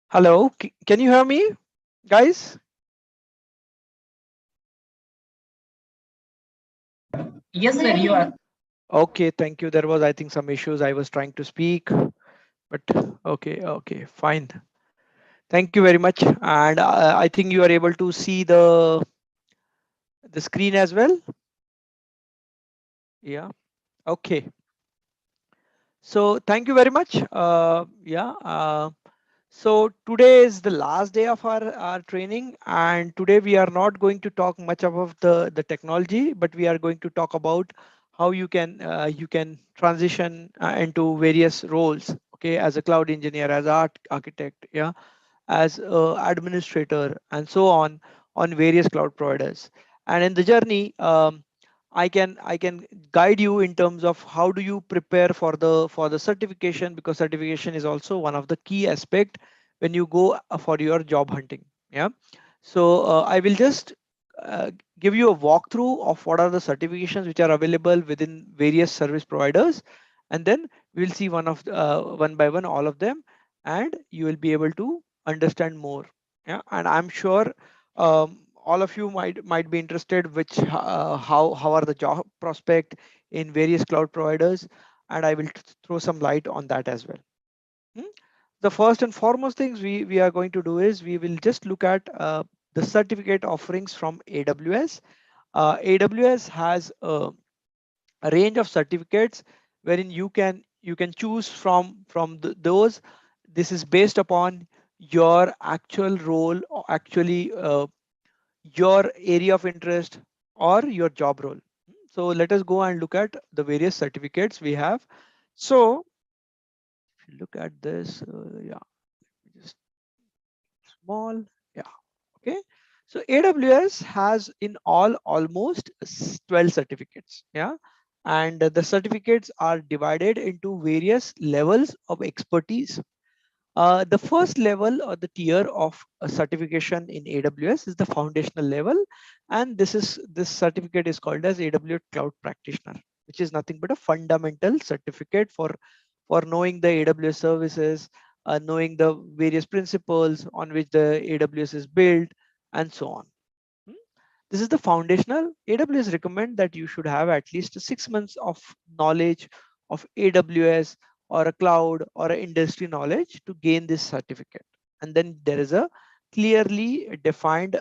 Hello, can you hear me, guys? Yes, sir, you are. Okay, thank you. There was, I think, some issues. I was trying to speak, but okay, fine. Thank you very much. And I think you are able to see the screen as well. Yeah. Okay. So thank you very much. Yeah. So today is the last day of our training, and today we are not going to talk much about the technology, but we are going to talk about how you can transition into various roles. Okay, as a cloud engineer, as art architect, yeah, as administrator, and so on various cloud providers. And in the journey, I can guide you in terms of how do you prepare for the certification, because certification is also one of the key aspect when you go for your job hunting. Yeah. So I will just uh, give you a walkthrough of what are the certifications which are available within various service providers, and then we will see one by one all of them, and you will be able to understand more. Yeah. And I'm sure all of you might be interested which how are the job prospect in various cloud providers, and I will throw some light on that as well. Hmm? The first and foremost things we are going to do is we will just look at the certificate offerings from AWS. AWS has a range of certificates wherein you can choose from those. This is based upon your actual role, or actually your area of interest or your job role. So let us go and look at the various certificates we have. So if you look at this, yeah, just small, yeah, okay. So AWS has in all almost 12 certificates, yeah, and the certificates are divided into various levels of expertise. The first level or the tier of a certification in AWS is the foundational level, and this certificate is called as AWS Cloud Practitioner, which is nothing but a fundamental certificate for knowing the AWS services, knowing the various principles on which the AWS is built, and so on. Hmm? This is the foundational. AWS recommend that you should have at least 6 months of knowledge of AWS or a cloud or a industry knowledge to gain this certificate. And then there is a clearly defined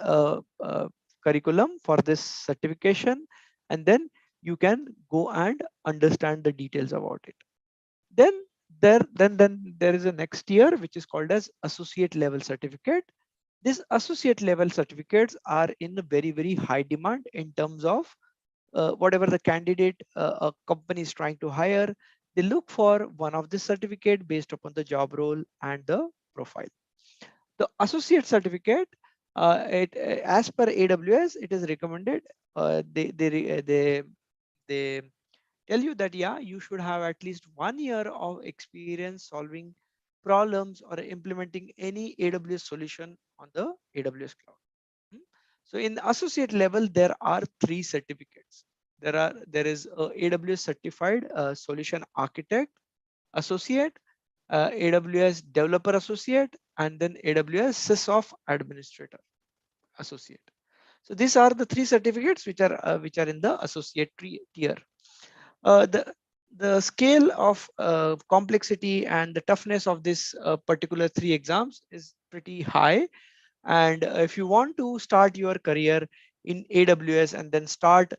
curriculum for this certification, and then you can go and understand the details about it. Then then there is a next tier which is called as associate level certificate. These associate level certificates are in a very high demand in terms of whatever the candidate a company is trying to hire. They look for one of this certificate based upon the job role and the profile. The associate certificate, as per AWS, it is recommended. They tell you that yeah, you should have at least 1 year of experience solving problems or implementing any AWS solution on the AWS cloud. Hmm. So in the associate level, there are three certificates. There is a AWS certified solution architect associate, AWS developer associate, and then AWS sysof administrator associate. So these are the three certificates which are in the associate tier. The scale of complexity and the toughness of this particular three exams is pretty high. And if you want to start your career in AWS and then start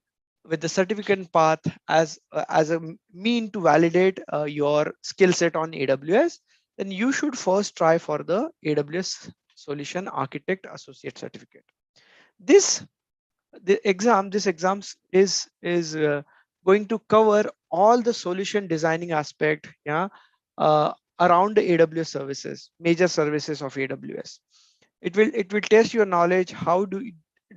with the certificate path as a mean to validate your skill set on AWS, then you should first try for the AWS Solution Architect Associate Certificate. This this exams is going to cover all the solution designing aspect, yeah, around the AWS services, major services of AWS. It will test your knowledge. How do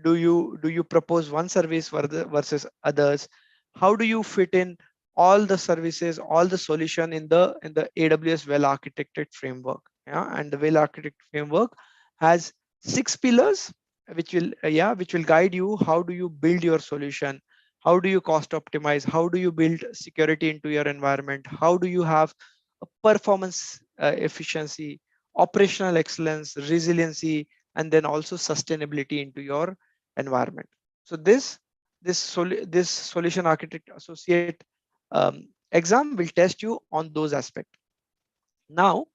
you propose one service versus others? How do you fit in all the services, all the solution in the AWS well architected framework? Yeah, and the well architected framework has 6 pillars which will guide you. How do you build your solution? How do you cost optimize? How do you build security into your environment? How do you have a performance efficiency? operational excellence, resiliency, and then also sustainability into your environment. So this solution architect associate exam will test you on those aspects. Now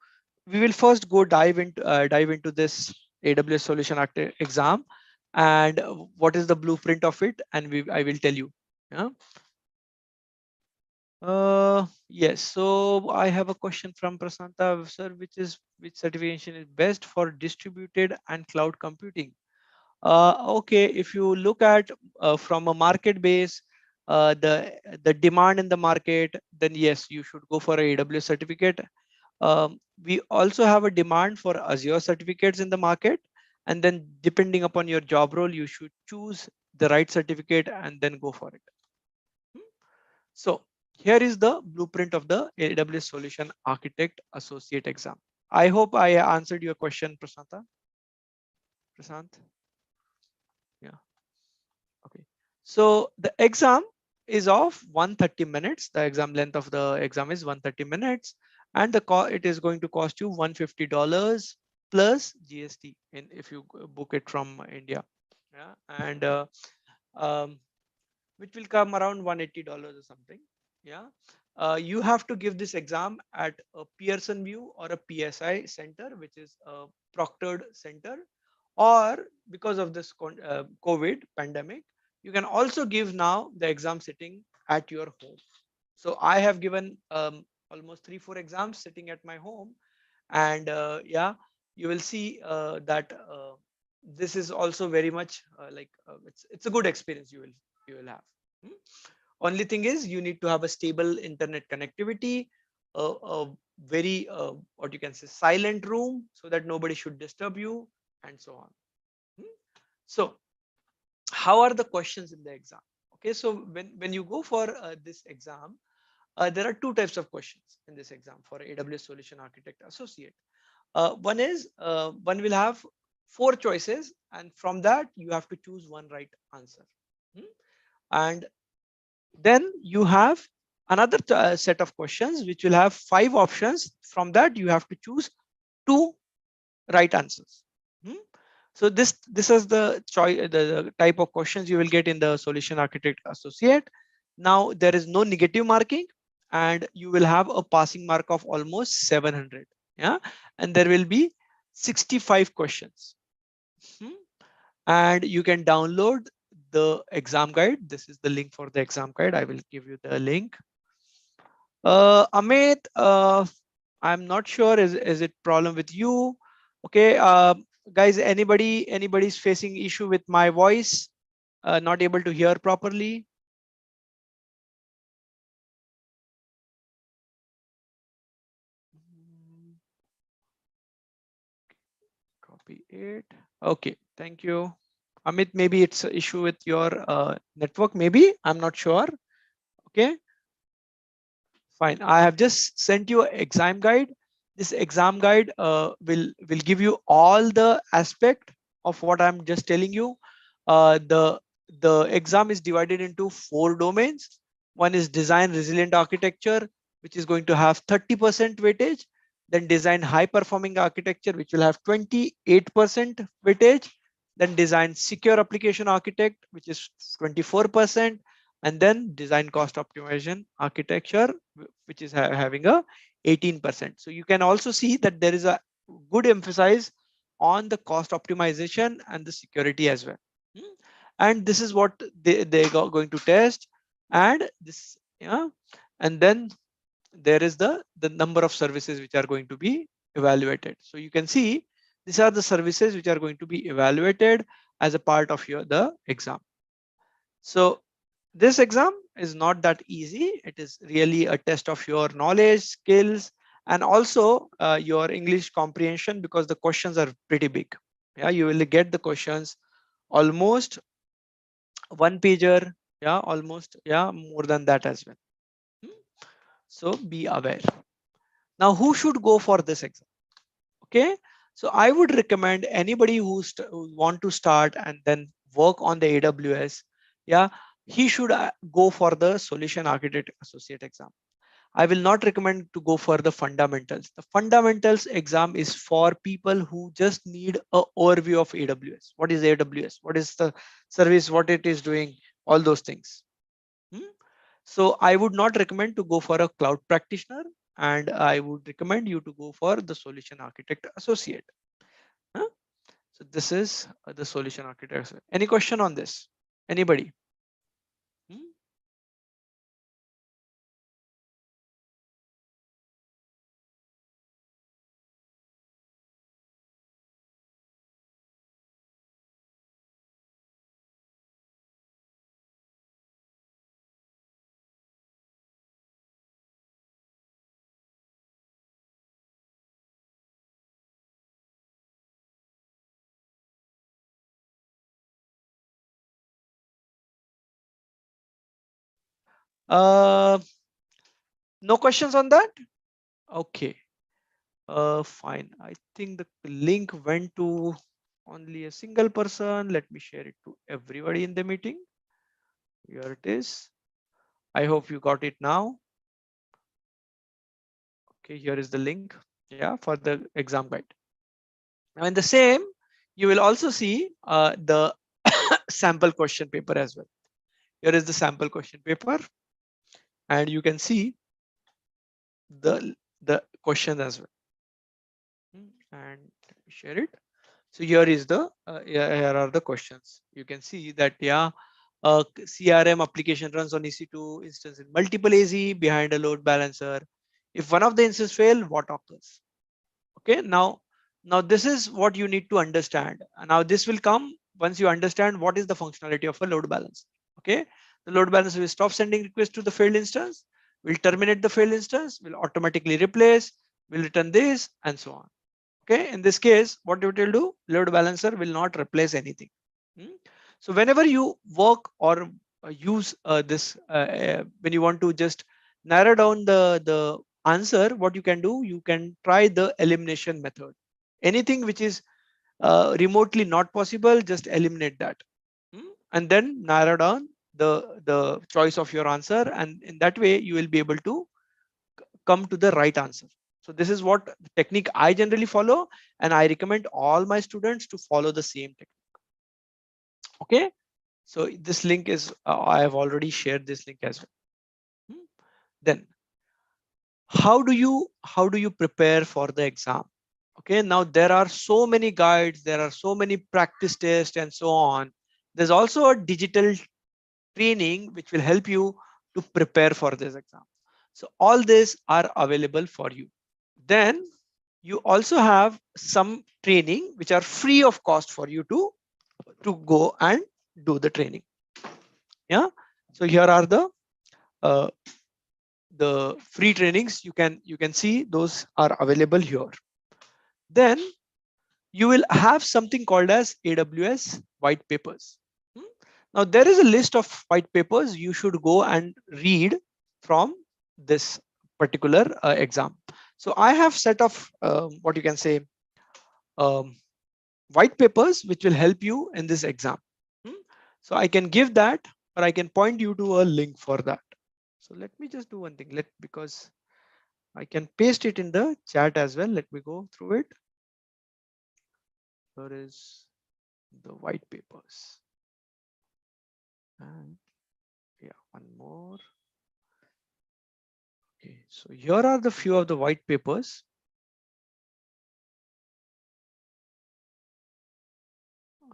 we will first go dive into this AWS solution architect exam, and what is the blueprint of it, and I will tell you. Yeah. Yes. So I have a question from Prasanta, sir, which certification is best for distributed and cloud computing? Okay, if you look at from a market base, the demand in the market, then yes, you should go for a AWS certificate. We also have a demand for Azure certificates in the market, and then depending upon your job role, you should choose the right certificate and then go for it. So here is the blueprint of the AWS Solution Architect Associate exam. I hope I answered your question, Prasanta. Prasant. Yeah. Okay. So the exam is of 130 minutes. The exam length of the exam is 130 minutes, and it is going to cost you $150 plus GST in if you book it from India. Yeah, and um, which will come around $180 or something. Yeah. You have to give this exam at a Pearson View or a PSI center, which is a proctored center, or because of this COVID pandemic, you can also give now the exam sitting at your home. So I have given almost 3-4 exams sitting at my home, and yeah, you will see that this is also very much it's a good experience you will have. Hmm? Only thing is you need to have a stable internet connectivity, a very what you can say silent room so that nobody should disturb you, and so on. Hmm? So how are the questions in the exam? Okay, so when you go for this exam, there are two types of questions in this exam for AWS Solution Architect Associate. One will have four choices, and from that you have to choose one right answer. Hmm? And then you have another set of questions which will have five options. From that you have to choose two right answers. Hmm? So this is the choice, the type of questions you will get in the Solution Architect Associate. Now there is no negative marking, and you will have a passing mark of almost 700. Yeah, and there will be 65 questions. Hmm? And you can download the exam guide. This is the link for the exam guide. I will give you the link. Amit, I'm not sure. Is it problem with you? Okay, guys. Anybody's facing issue with my voice? Not able to hear properly. Copy it. Okay, thank you. Amit, maybe it's an issue with your network. Maybe I'm not sure. Okay. Fine. I have just sent you an exam guide. This exam guide will give you all the aspect of what I'm just telling you. The exam is divided into four domains. One is design resilient architecture, which is going to have 30% weightage. Then design high performing architecture, which will have 28% weightage. Then design secure application architect, which is 24%, and then design cost optimization architecture, which is having a 18%. So you can also see that there is a good emphasis on the cost optimization and the security as well. Hmm? And this is what they are going to test. And this, yeah, and then there is the number of services which are going to be evaluated. So you can see these are the services which are going to be evaluated as a part of your the exam. So this exam is not that easy. It is really a test of your knowledge, skills, and also your English comprehension, because the questions are pretty big. Yeah, you will get the questions almost one pager. Yeah, almost, yeah, more than that as well. Hmm? So be aware. Now, who should go for this exam? Okay, so I would recommend anybody who want to start and then work on the AWS. Yeah, he should go for the Solution Architect Associate exam. I will not recommend to go for the fundamentals. The fundamentals exam is for people who just need a overview of AWS. What is AWS? What is the service? What it is doing? All those things. Hmm? So I would not recommend to go for a cloud practitioner, and I would recommend you to go for the solution architect associate. Huh? So this is the solution architect. Any question on this? Anybody? Hmm? Uh, no questions on that? Okay. Fine. I think the link went to only a single person. Let me share it to everybody in the meeting. Here it is. I hope you got it now. Okay, here is the link. Yeah, for the exam guide. Now in the same, you will also see the sample question paper as well. Here is the sample question paper, and you can see the question as well. And let me share it. So here is the here are the questions. You can see that CRM application runs on EC2 instance in multiple AZ behind a load balancer. If one of the instances fail, what occurs? Okay, now this is what you need to understand. Now this will come once you understand what is the functionality of a load balancer. Okay, the load balancer will stop sending requests to the failed instance, will terminate the failed instance, will automatically replace, will return this, and so on. Okay, in this case, what it will do, load balancer will not replace anything. Hmm? So whenever you work or use this, when you want to just narrow down the answer, what you can do, you can try the elimination method. Anything which is remotely not possible, just eliminate that. And then narrow down the choice of your answer, and in that way you will be able to come to the right answer. So this is what technique I generally follow, and I recommend all my students to follow the same technique. Okay, so this link is I have already shared this link as well. Then how do you prepare for the exam? Okay, now there are so many guides, there are so many practice tests and so on. There's also a digital training which will help you to prepare for this exam. So all these are available for you. Then you also have some training which are free of cost for you to go and do the training. Yeah, so here are uh, the free trainings. You can see those are available here. Then you will have something called as AWS white papers. Hmm? Now there is a list of white papers you should go and read from this particular exam. So I have set of what you can say um, white papers which will help you in this exam. Hmm? So I can give that, or I can point you to a link for that. So let me just do one thing. Because I can paste it in the chat as well. Let me go through it. Here is the white papers. And yeah, one more. Okay, so here are the few of the white papers.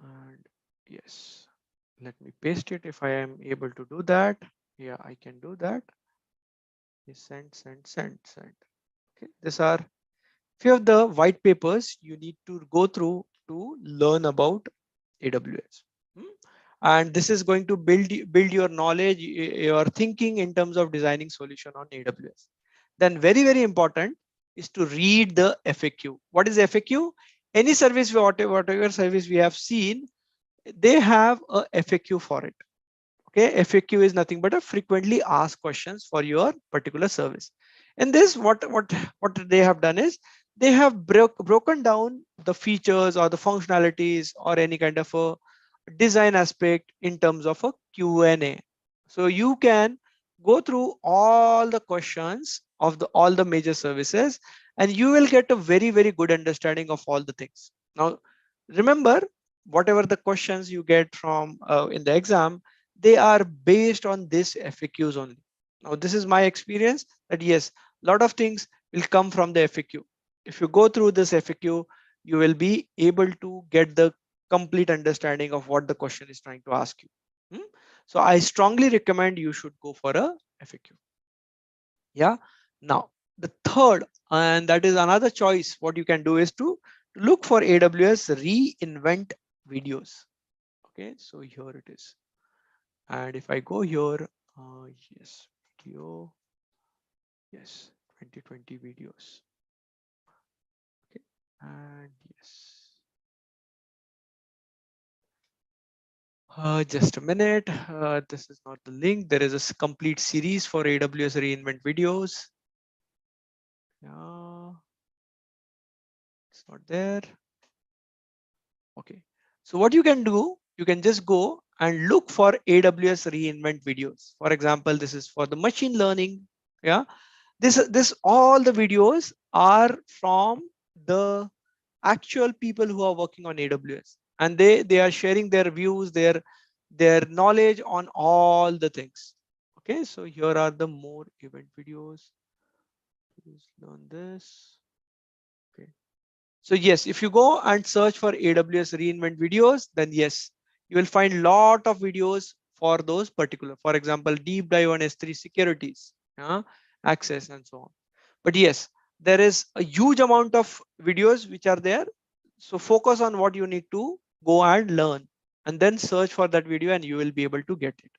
And yes, let me paste it if I am able to do that. Yeah, I can do that. Send, send, send, send. Okay, these are few of the white papers you need to go through to learn about AWS. Hmm? And this is going to build your knowledge, your thinking in terms of designing solution on AWS. Then very important is to read the FAQ. What is FAQ? Any service, whatever service we have seen, they have a FAQ for it. Okay, FAQ is nothing but a frequently asked questions for your particular service. In this, what they have done is they have broken down the features or the functionalities or any kind of a design aspect in terms of a Q&A. So you can go through all the questions of the all the major services, and you will get a very good understanding of all the things. Now remember, whatever the questions you get from in the exam, they are based on this FAQs only. Now this is my experience that yes, a lot of things will come from the FAQ. If you go through this FAQ, you will be able to get the complete understanding of what the question is trying to ask you. Hmm? So I strongly recommend you should go for a FAQ. Yeah. Now the third, and that is another choice, what you can do is to look for AWS reinvent videos. Okay, so here it is. And if I go here, yes, video, yes, 2020 videos. Okay, and yes. Just a minute. This is not the link. There is a complete series for AWS reinvent videos. Yeah, it's not there. Okay. So what you can do, you can just go and look for AWS reinvent videos. For example, this is for the machine learning. Yeah. This all the videos are from the actual people who are working on AWS, and they are sharing their views, their knowledge on all the things. Okay, so here are the more event videos. Please learn this. Okay. So yes, if you go and search for AWS reinvent videos, then yes, you will find lot of videos for those particular. For example, deep dive on S3 securities, access and so on. But yes, there is a huge amount of videos which are there. So focus on what you need to go and learn, and then search for that video and you will be able to get it.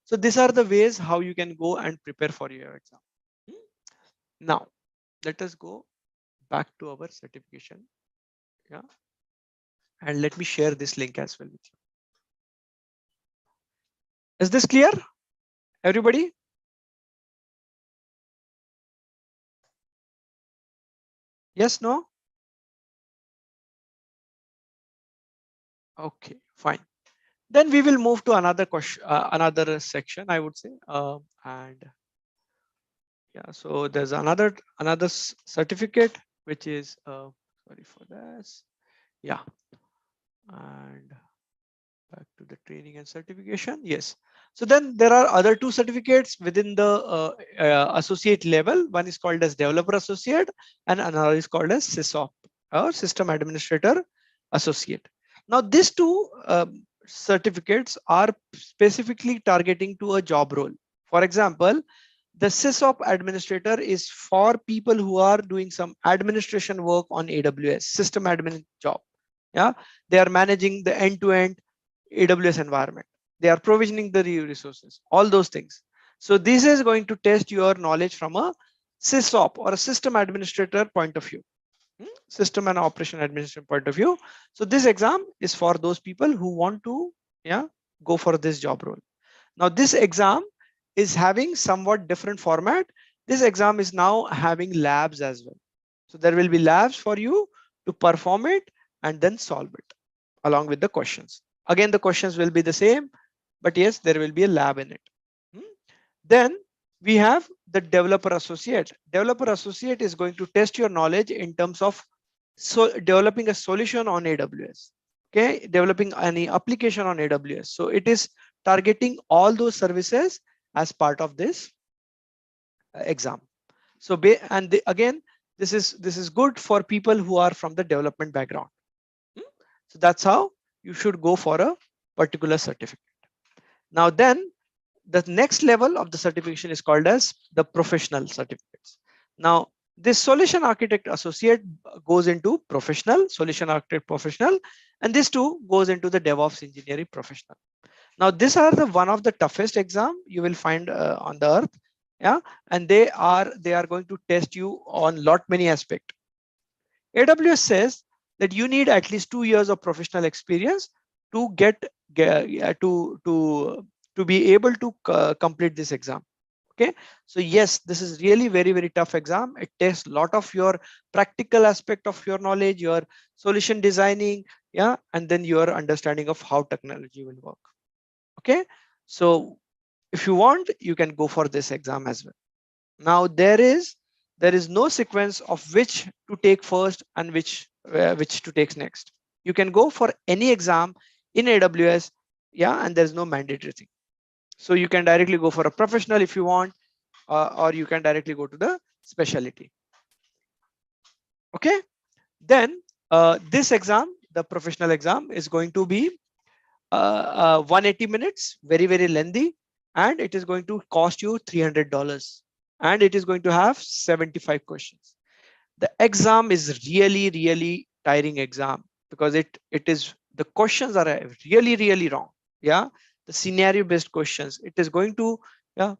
So these are the ways how you can go and prepare for your exam. Hmm? Now, let us go back to our certification. Yeah. And let me share this link as well with you. Is this clear, everybody? Yes, no? Okay, fine. Then we will move to another question, another section, I would say. And yeah, so there's another certificate, which is sorry for this. Yeah, and back to the training and certification. Yes. So then there are other two certificates within the associate level. One is called as developer associate and another is called as SysOp or system administrator associate. Now these two certificates are specifically targeting to a job role. For example, the SysOp administrator is for people who are doing some administration work on AWS, system admin job. Yeah, they are managing the end-to-end AWS environment. They are provisioning the resources, all those things. So this is going to test your knowledge from a SysOp or a system administrator point of view, system and operation administration point of view. So this exam is for those people who want to, yeah, go for this job role. Now this exam is having somewhat different format. This exam is now having labs as well. So there will be labs for you to perform it and then solve it along with the questions. Again, the questions will be the same, but yes, there will be a lab in it. Then we have the developer associate. Developer associate is going to test your knowledge in terms of developing a solution on AWS. Okay, developing any application on AWS. So it is targeting all those services as part of this exam. So again, this is good for people who are from the development background. So that's how you should go for a particular certificate. Now then, the next level of the certification is called as the professional certificates. Now this solution architect associate goes into professional, solution architect professional, and this too goes into the DevOps engineering professional. Now these are the one of the toughest exam you will find on the earth. Yeah, and they are going to test you on lot many aspects. AWS says that you need at least 2 years of professional experience to yeah, to be able to complete this exam. Okay, so yes, this is really very tough exam. It tests a lot of your practical aspect of your knowledge, your solution designing, yeah, and then your understanding of how technology will work. Okay, so if you want, you can go for this exam as well. Now there is no sequence of which to take first and which to take next. You can go for any exam in AWS, yeah, and there's no mandatory thing. So you can directly go for a professional if you want, or you can directly go to the specialty. Okay, then this exam, the professional exam, is going to be 180 minutes, very very lengthy, and it is going to cost you $300, and it is going to have 75 questions. The exam is really tiring exam because the questions are really wrong. Yeah, the scenario based questions, it is going to, yeah,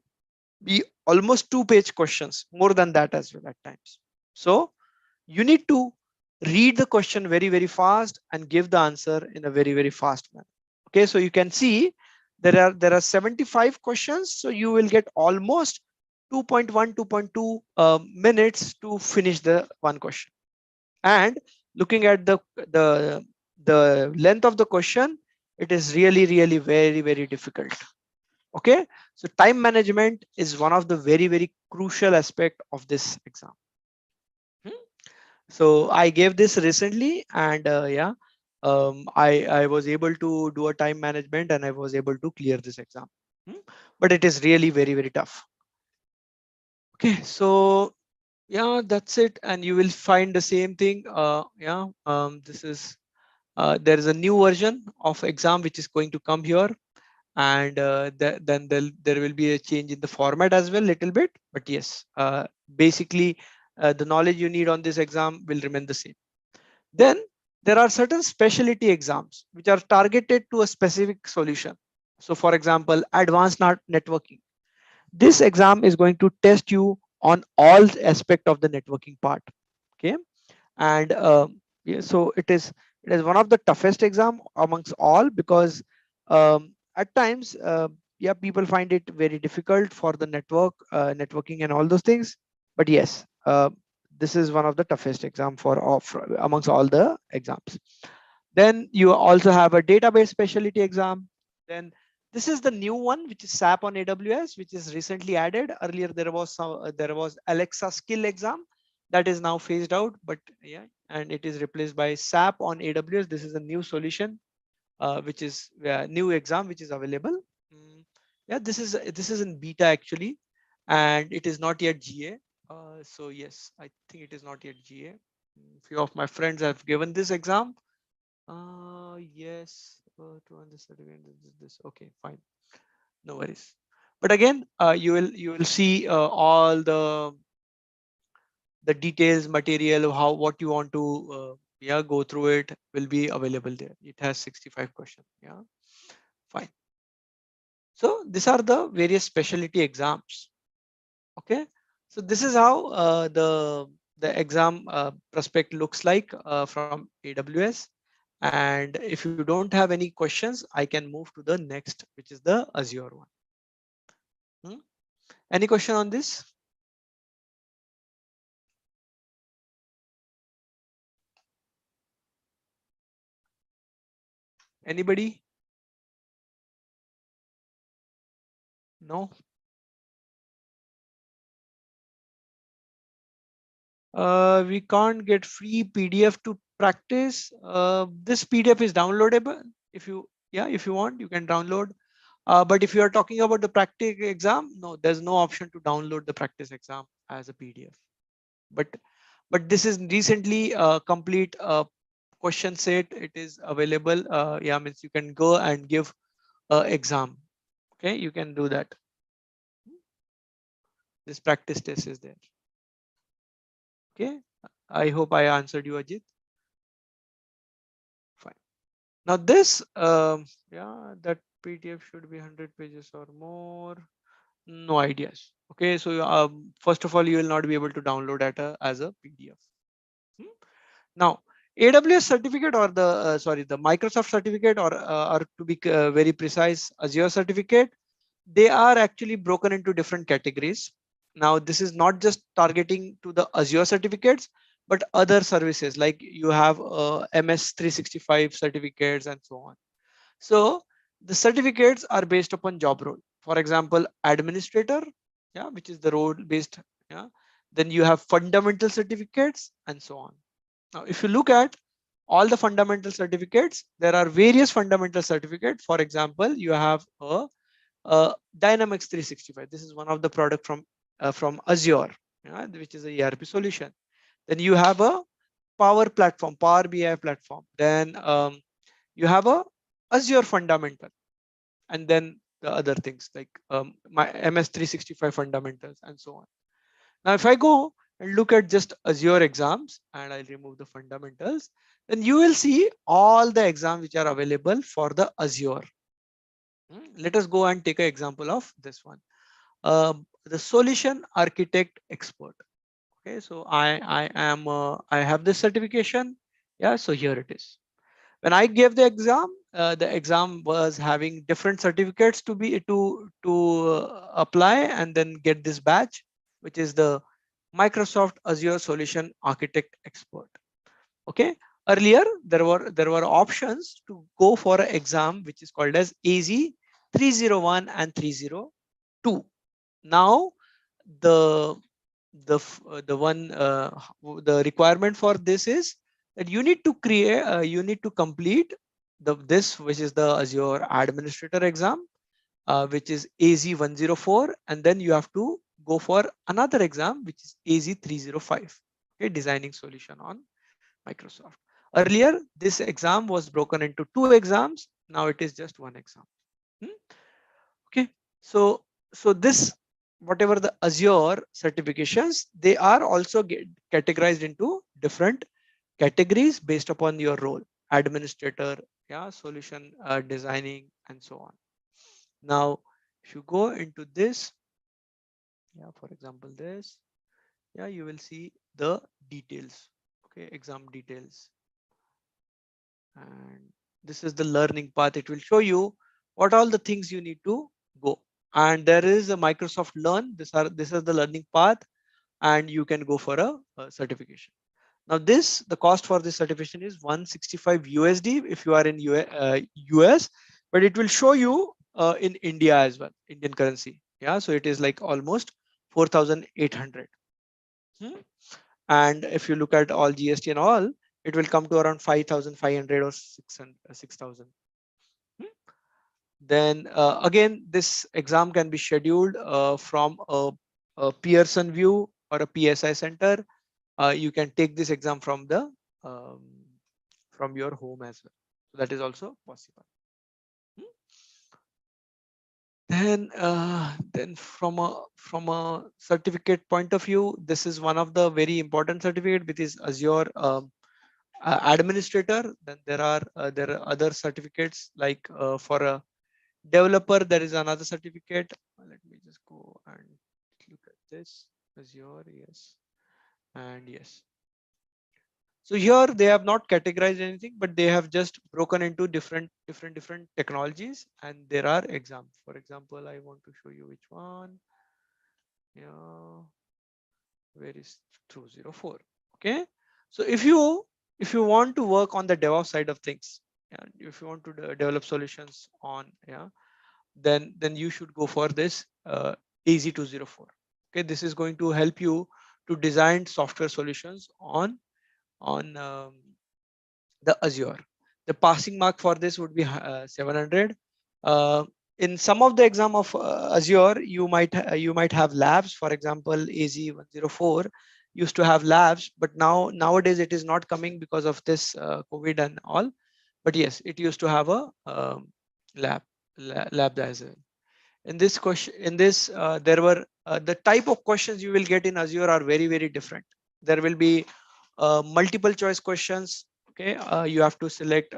be almost 2-page questions, more than that as well at times. So you need to read the question very fast and give the answer in a very fast manner. Okay, so you can see there are 75 questions, so you will get almost 2.1 2.2 minutes to finish the one question. And looking at the length of the question, it is really very difficult. Okay, so time management is one of the very crucial aspect of this exam. Hmm? So I gave this recently, and yeah, I was able to do a time management and I was able to clear this exam. Hmm? But it is really very tough. Okay, so yeah, that's it, and you will find the same thing. Yeah, this is there is a new version of exam which is going to come here, and then there will be a change in the format as well, little bit. But yes, basically the knowledge you need on this exam will remain the same. Then there are certain specialty exams which are targeted to a specific solution. So for example, advanced networking. This exam is going to test you on all aspect of the networking part. Okay, and yeah, so it is one of the toughest exam amongst all, because at times, yeah, people find it very difficult for the networking and all those things. But yes, this is one of the toughest exam amongst all the exams. Then you also have a database specialty exam. Then this is the new one, which is SAP on AWS, which is recently added. Earlier there was Alexa skill exam that is now phased out, but yeah, and it is replaced by SAP on AWS. This is a new solution, which is new exam which is available. Mm, yeah, this is in beta actually, and it is not yet GA. So yes, I think it is not yet GA. Few of my friends have given this exam. Yes, to understand again, this. Okay, fine, no worries. But again, you will see all the details, material, how what you want to yeah, go through it will be available there. It has 65 questions. Yeah, fine. So these are the various specialty exams. Okay, so this is how the exam prospect looks like from AWS. And if you don't have any questions, I can move to the next, which is the Azure one. Hmm? Any question on this? Anybody? No. We can't get free PDF to practice. This PDF is downloadable. If you, yeah, if you want, you can download. But if you are talking about the practice exam, no, there's no option to download the practice exam as a PDF. But this is recently complete question set. It is available. Yeah, means you can go and give exam. Okay, you can do that. This practice test is there. Okay, I hope I answered you, Ajit. Fine. Now this, yeah, that PDF should be 100 pages or more. No ideas. Okay, so first of all, you will not be able to download as a PDF. Hmm? Now, AWS certificate, or the Microsoft certificate, or to be very precise, Azure certificate, they are actually broken into different categories. Now, this is not just targeting to the Azure certificates, but other services like you have MS 365 certificates and so on. So the certificates are based upon job role. For example, administrator. yeah, which is the role based. Yeah, then you have fundamental certificates and so on. Now if you look at all the fundamental certificates, there are various fundamental certificates. For example, you have Dynamics 365. This is one of the product from Azure, yeah, which is a ERP solution. Then you have a Power Platform, Power BI platform. Then you have a Azure fundamental, and then the other things like my MS 365 fundamentals and so on. Now, if I go and look at just Azure exams and I'll remove the fundamentals, then you will see all the exams which are available for the Azure. Let us go and take an example of this one. The solution architect expert. Okay, so I have this certification. Yeah, so here it is. When I gave the exam was having different certificates to apply and then get this badge, which is the Microsoft Azure Solution Architect Expert. Okay, earlier there were options to go for an exam which is called as AZ 301 and 302. Now the the one the requirement for this is that you need to complete this, which is the Azure administrator exam, which is AZ 104, and then you have to go for another exam which is AZ 305. Okay, designing solution on Microsoft. Earlier this exam was broken into two exams, now it is just one exam. Hmm? Okay, so this, whatever the Azure certifications, they are also get categorized into different categories based upon your role: administrator, yeah, solution designing, and so on. Now if you go into this, yeah, for example this, yeah, you will see the details. Okay, exam details, and this is the learning path. It will show you what all the things you need to go, and there is a Microsoft Learn. This is the learning path, and you can go for a certification. Now this, the cost for this certification is 165 USD if you are in US, but it will show you in India as well, Indian currency. Yeah, so it is like almost 4,800. Hmm? And if you look at all GST and all, it will come to around 5,500 or 600, 6,000. Then again, this exam can be scheduled from a Pearson View or a PSI center. You can take this exam um, from your home as well. So that is also possible. Hmm. Then from a certificate point of view, this is one of the very important certificate, which is Azure administrator. Then there are other certificates like for a developer there is another certificate. Let me just go and look at this. Azure, yes, and yes. So here they have not categorized anything, but they have just broken into different technologies, and there are exams. For example, I want to show you which one. Yeah, where is 204? Okay, so if you want to work on the DevOps side of things, and if you want to develop solutions on, yeah, then you should go for this AZ 204. Okay, this is going to help you to design software solutions on the Azure. The passing mark for this would be 700. Uh, in some of the exam of Azure, you might have labs. For example, AZ 104 used to have labs, but nowadays it is not coming because of this COVID and all. But yes, it used to have a lab lab as well. In this question, in this there were the type of questions you will get in Azure are very different. There will be multiple choice questions. Okay, you have to select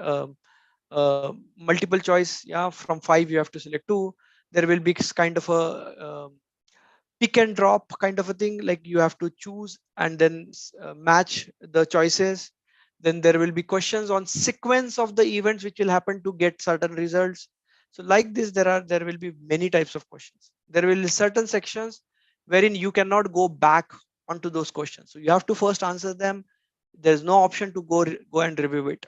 multiple choice. Yeah, from 5 you have to select 2. There will be kind of a pick and drop kind of a thing, like you have to choose and then match the choices. Then there will be questions on sequence of the events which will happen to get certain results. So like this, there will be many types of questions. There will be certain sections wherein you cannot go back onto those questions, so you have to first answer them. There's no option to go and review it.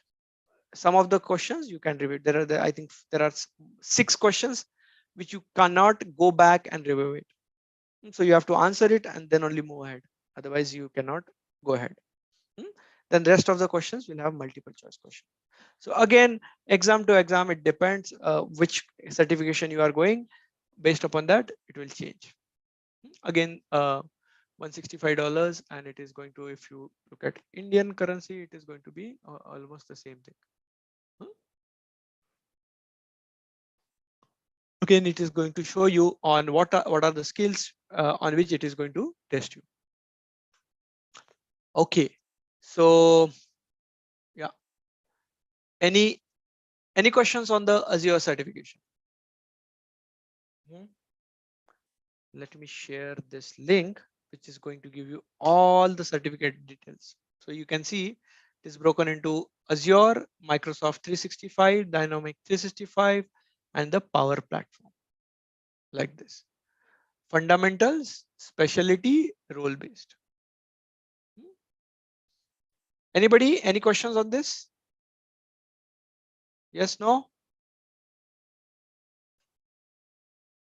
Some of the questions you can review. I think there are 6 questions which you cannot go back and review it. So you have to answer it and then only move ahead. Otherwise, you cannot go ahead. Hmm? Then rest of the questions will have multiple choice question. So again, exam to exam, it depends which certification you are going. Based upon that, it will change. Again, $165, and it is going to, if you look at Indian currency, it is going to be almost the same thing. Hmm? Again, it is going to show you on what are the skills on which it is going to test you. Okay, so yeah, any any questions on the Azure certification? Hmm? Let me share this link, which is going to give you all the certificate details. So you can see it is broken into Azure, Microsoft 365, Dynamic 365, and the Power Platform, like this. Fundamentals, specialty, role based. Anybody, any questions on this? Yes, no?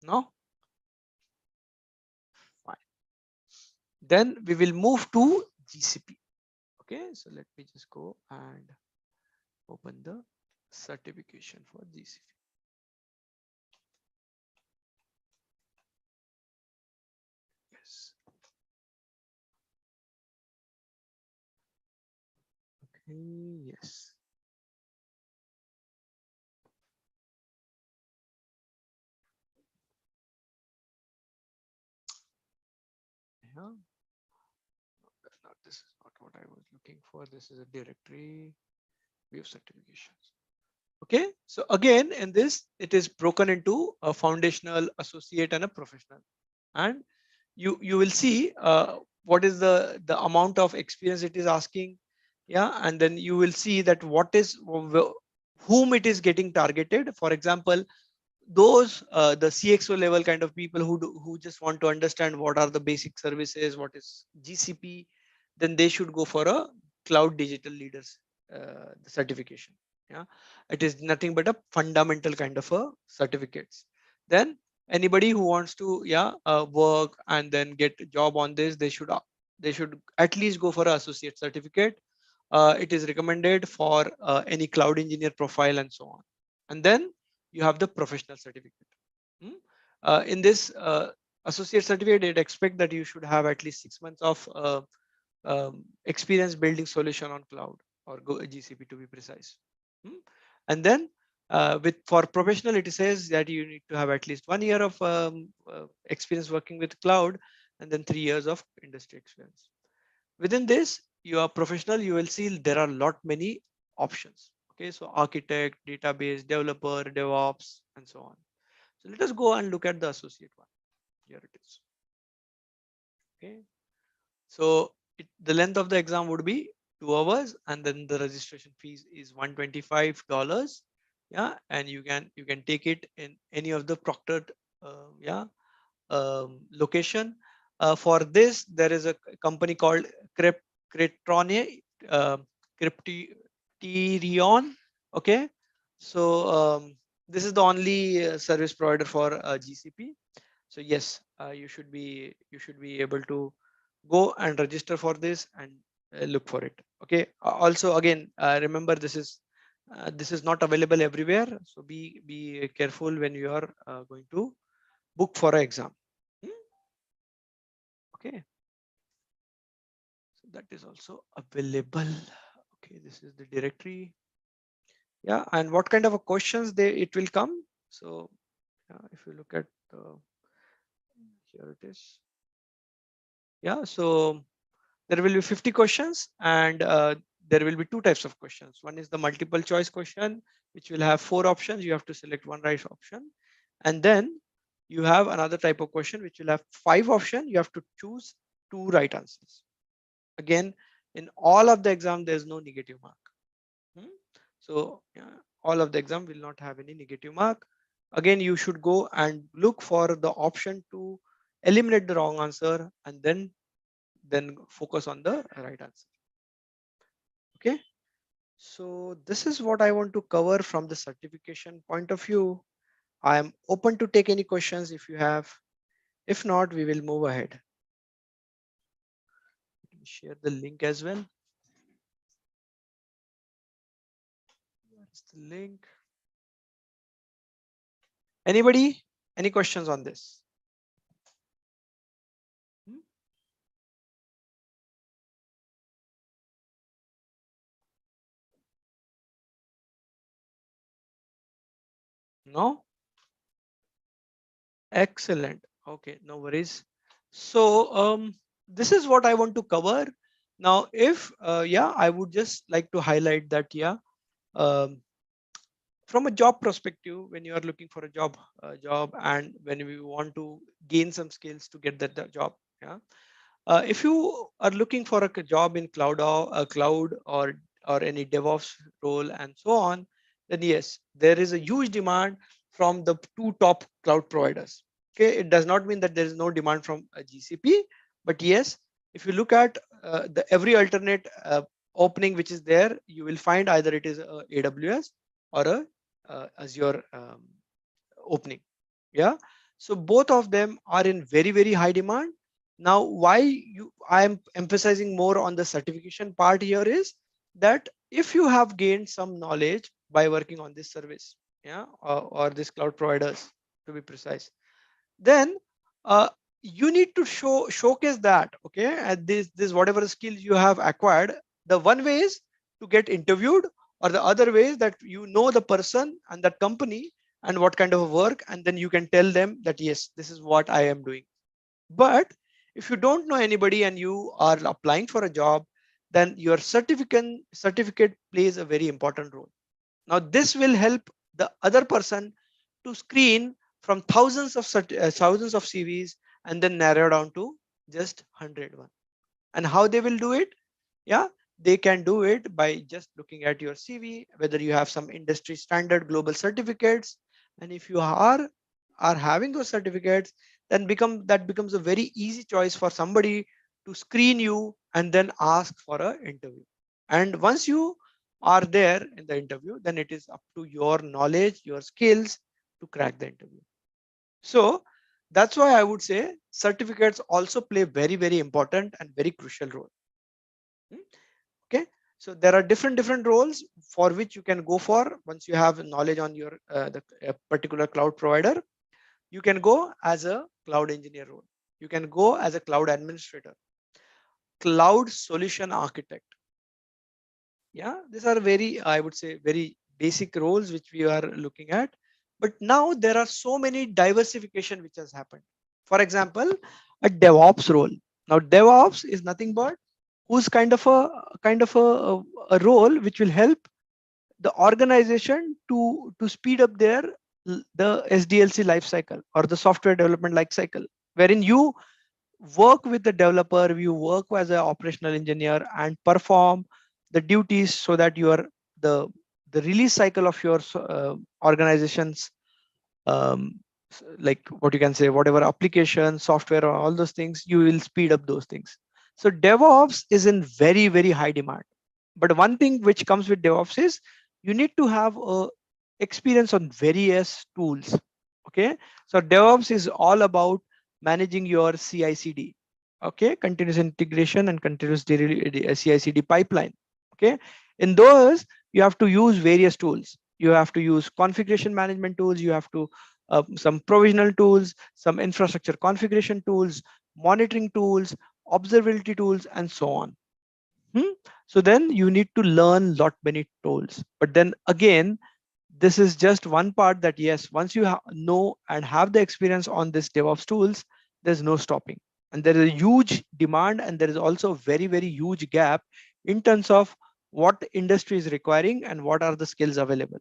No? Fine. Then we will move to GCP. Okay, so let me just go and open the certification for GCP. Yes. Okay, yes. Yeah. Not, this is not what I was looking for. This is a directory view certifications. Okay, so again in this it is broken into a foundational, associate, and a professional. And you will see what is the amount of experience it is asking. Yeah, and then you will see that what is whom it is getting targeted. For example, those the CXO level kind of people who just want to understand what are the basic services, what is GCP, then they should go for a cloud digital leaders certification. Yeah, it is nothing but a fundamental kind of a certificates. Then anybody who wants to work and then get a job on this, they should at least go for an associate certificate. It is recommended for any cloud engineer profile and so on. And then you have the professional certificate. Hmm? In this associate certificate, it expect that you should have at least 6 months of experience building solution on cloud or GCP to be precise. Hmm? And then with for professional, it says that you need to have at least 1 year of experience working with cloud, and then 3 years of industry experience. Within this, you are professional, you will see there are lot many options. Okay, so architect, database, developer, DevOps, and so on. So let us go and look at the associate one. Here it is. Okay, so the length of the exam would be 2 hours, and then the registration fees is $125. Yeah, and you can take it in any of the proctored location. For this, there is a company called Cryptrone, uh, Crypterion. Okay, so this is the only service provider for GCP. So yes, you should be able to go and register for this and look for it. Okay. Also, again, remember this is not available everywhere. So be careful when you are going to book for an exam. Hmm? Okay, so that is also available. Okay, this is the directory. Yeah, and what kind of a questions it will come. So if you look at here it is. Yeah, so there will be 50 questions, and there will be two types of questions. One is the multiple choice question, which will have 4 options. You have to select one right option, and then you have another type of question which will have 5 options. You have to choose 2 right answers. Again, in all of the exam, there's no negative mark. Hmm? So all of the exam will not have any negative mark. Again, you should go and look for the option to eliminate the wrong answer, and then focus on the right answer. Okay, so this is what I want to cover from the certification point of view. I am open to take any questions if you have. If not, we will move ahead. Share the link as well. Where's the link? Anybody? Any questions on this? Hmm? No? Excellent. Okay, no worries. So this is what I want to cover. Now, if yeah, I would just like to highlight that, yeah, um, from a job perspective, when you are looking for a job, and when we want to gain some skills to get that job, yeah. If you are looking for a job in cloud or any DevOps role and so on, then yes, there is a huge demand from the two top cloud providers. Okay, it does not mean that there is no demand from a GCP, but yes, if you look at the every alternate opening which is there, you will find either it is a AWS or a Azure opening. Yeah, so both of them are in very high demand. Now why I am emphasizing more on the certification part here is that if you have gained some knowledge by working on this service, yeah, or this cloud providers to be precise, then uh, you need to showcase that, okay, and this whatever skills you have acquired. The one way is to get interviewed, or the other way is that you know the person and that company and what kind of work, and then you can tell them that yes, this is what I am doing. But if you don't know anybody and you are applying for a job, then your certificate plays a very important role. Now this will help the other person to screen from thousands of CVs and then narrow down to just 101. And how they will do it? Yeah, they can do it by just looking at your CV, whether you have some industry standard global certificates. And if you are having those certificates, then that becomes a very easy choice for somebody to screen you and then ask for an interview. And once you are there in the interview, then it is up to your knowledge, your skills to crack the interview. So that's why I would say certificates also play very important and very crucial role. Hmm? Okay, so there are different roles for which you can go for. Once you have knowledge on your the particular cloud provider, you can go as a cloud engineer role, you can go as a cloud administrator, cloud solution architect. Yeah, these are very, I would say, very basic roles which we are looking at. But now there are so many diversification which has happened. For example, a DevOps role. Now DevOps is nothing but who's kind of a role which will help the organization to speed up their the SDLC life cycle or the software development life cycle, wherein you work with the developer, you work as an operational engineer and perform the duties so that your the the release cycle of your organizations, um, like what you can say, whatever application software or all those things, you will speed up those things. So DevOps is in very high demand. But one thing which comes with DevOps is you need to have a experience on various tools. Okay, so DevOps is all about managing your CI/CD, okay, continuous integration and continuous CI/CD pipeline. Okay, in those you have to use various tools. You have to use configuration management tools, you have to some provisional tools, some infrastructure configuration tools, monitoring tools, observability tools, and so on. Hmm? So then you need to learn lot many tools. But then again, this is just one part that yes, once you know and have the experience on this DevOps tools, there's no stopping. And there is a huge demand, and there is also a very huge gap in terms of what industry is requiring and what are the skills available.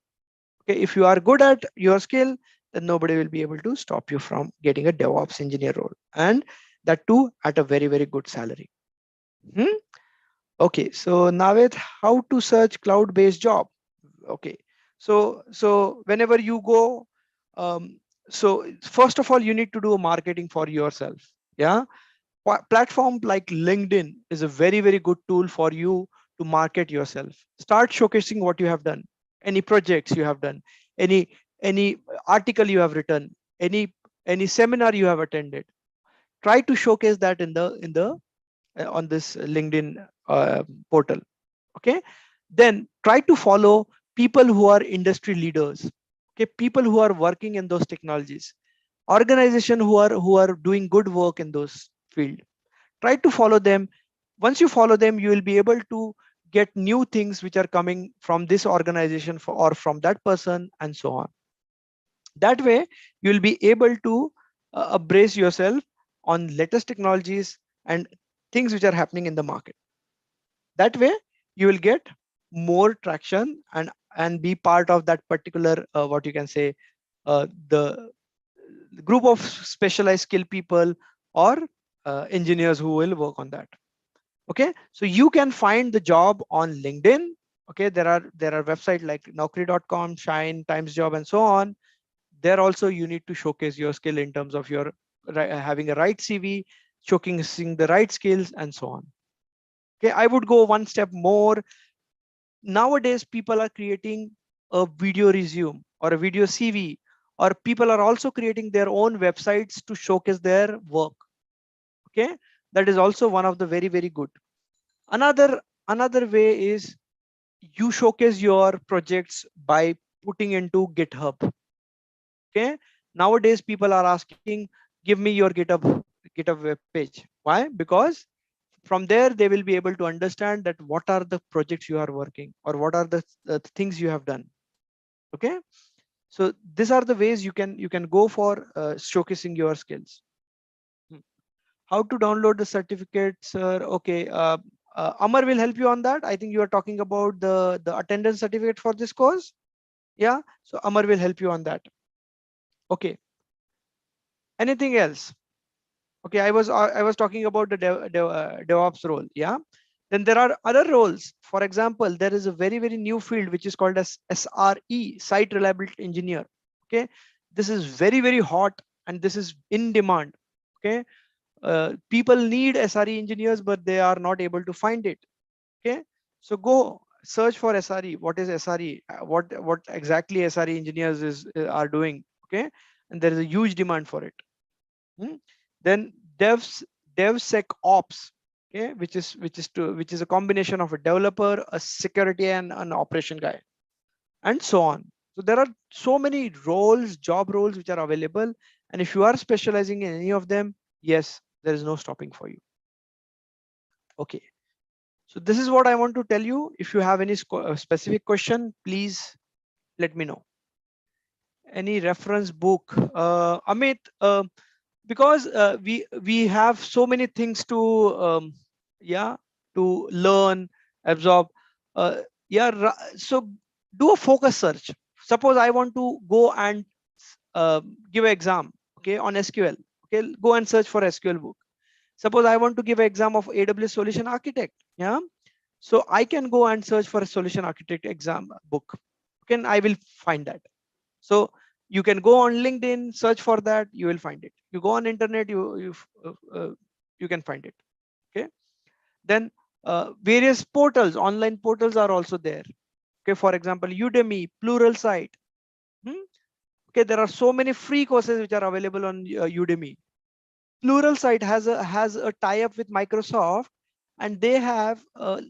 Okay, if you are good at your skill, then nobody will be able to stop you from getting a DevOps engineer role, and that too at a very good salary. Hmm? Okay, so Navid, how to search cloud-based job? Okay, so whenever you go, so first of all, you need to do marketing for yourself. Yeah, platform like LinkedIn is a very good tool for you to market yourself. Start showcasing what you have done, any projects you have done, any article you have written, any seminar you have attended. Try to showcase that in the on this LinkedIn portal. Okay, then try to follow people who are industry leaders. Okay, people who are working in those technologies, organization who are doing good work in those field. Try to follow them. Once you follow them, you will be able to get new things which are coming from this organization or from that person, and so on. That way you will be able to brace yourself on latest technologies and things which are happening in the market. That way you will get more traction and be part of that particular what you can say the group of specialized skill people or engineers who will work on that. Okay, so you can find the job on LinkedIn. Okay, there are websites like naukri.com, Shine, Times Job, and so on. There also you need to showcase your skill in terms of your having a right CV, showcasing the right skills, and so on. Okay, I would go one step more. Nowadays people are creating a video resume or a video CV, or people are also creating their own websites to showcase their work. Okay, that is also one of the very, very good. Another way is you showcase your projects by putting into GitHub. Okay, nowadays people are asking, give me your GitHub web page. Why? Because from there they will be able to understand that what are the projects you are working, or what are the things you have done. Okay, so these are the ways you can go for showcasing your skills. Hmm. How to download the certificates, sir? Okay, Amar will help you on that. I think you are talking about the attendance certificate for this course. Yeah, so Amar will help you on that. Okay, anything else? Okay, I was talking about the DevOps role. Yeah, then there are other roles. For example, there is a very, very new field which is called as SRE, site reliability engineer. Okay, this is very, very hot and this is in demand. Okay, people need SRE engineers but they are not able to find it. Okay, so go search for SRE. What is SRE? What exactly SRE engineers are doing? Okay, and there is a huge demand for it. Hmm? Then devs DevSecOps, okay, which is a combination of a developer, a security, and an operation guy, and so on. So there are so many roles, job roles which are available, and if you are specializing in any of them, yes, there is no stopping for you. Okay, so this is what I want to tell you. If you have any specific question, please let me know. Any reference book, Amit? Because we have so many things to yeah, to learn, absorb. uh, yeah, so do a focus search. Suppose I want to go and give an exam, okay, on SQL. Okay, go and search for SQL book. Suppose I want to give an exam of AWS solution architect. Yeah, so I can go and search for a solution architect exam book. Okay, and I will find that. So you can go on LinkedIn, search for that, you will find it. You go on internet, you can find it. Okay, then various portals, online portals are also there. Okay, for example, Udemy, Pluralsight. Hmm? Okay, there are so many free courses which are available on Udemy. Pluralsight has a tie-up with Microsoft, and they have a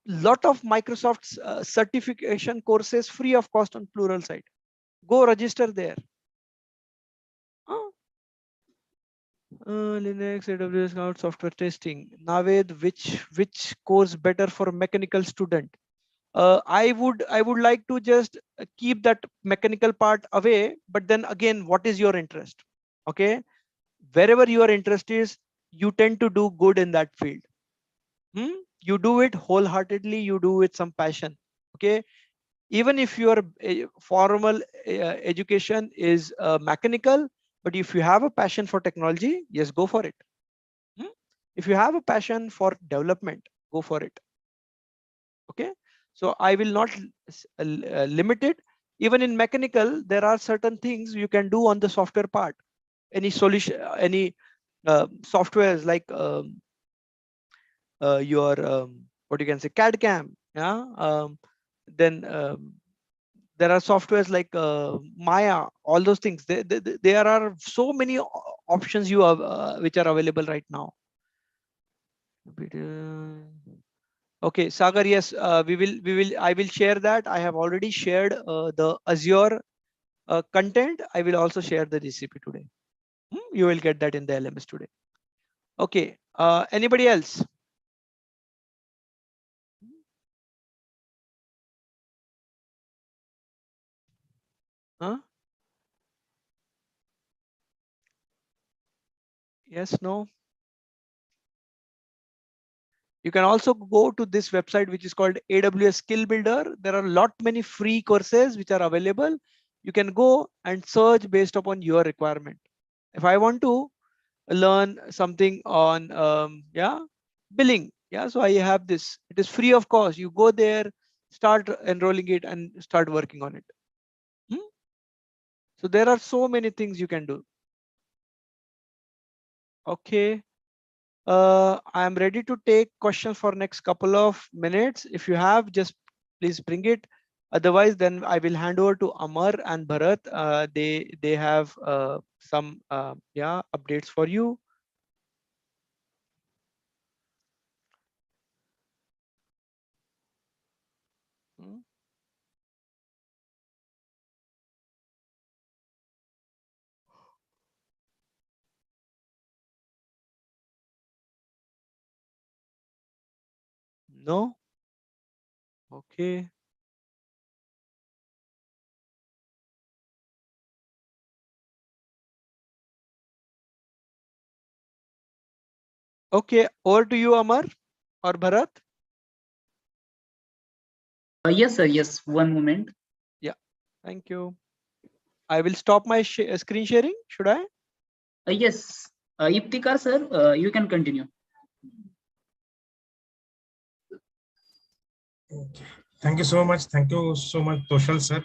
lot of Microsoft's certification courses free of cost on Pluralsight. Go register there. Huh? Linux, AWS, Cloud, software testing. Naved, which course better for mechanical student? I would like to just keep that mechanical part away. But then again, what is your interest? Okay, wherever your interest is, you tend to do good in that field. Hmm? You do it wholeheartedly. You do with some passion. Okay, even if your formal education is mechanical, but if you have a passion for technology, yes, go for it. Hmm? If you have a passion for development, go for it. Okay, so I will not limit it. Even in mechanical, there are certain things you can do on the software part. Any solution, any softwares like your what you can say, CAD CAM. Yeah, then there are softwares like Maya, all those things. There are so many options you have which are available right now. Okay, Sagar, yes, I will share that. I have already shared the Azure content. I will also share the GCP today. You will get that in the LMS today. Okay, anybody else? Huh? Yes, no? You can also go to this website, which is called AWS Skill Builder. There are a lot many free courses which are available. You can go and search based upon your requirement. If I want to learn something on billing, so I have this. It is free of cost. You go there, start enrolling it, and start working on it. So there are so many things you can do. Okay. I am ready to take questions for next couple of minutes. If you have, just please bring it. Otherwise, then I will hand over to Amar and Bharat. They have some updates for you. Hmm? No? Okay. Okay. Over to you, Amar or Bharat. Yes, sir. Yes. One moment. Yeah. Thank you. I will stop my screen sharing. Should I? Yes. Iftikhar, sir, you can continue. Okay. Thank you so much. Thank you so much, Toshal sir.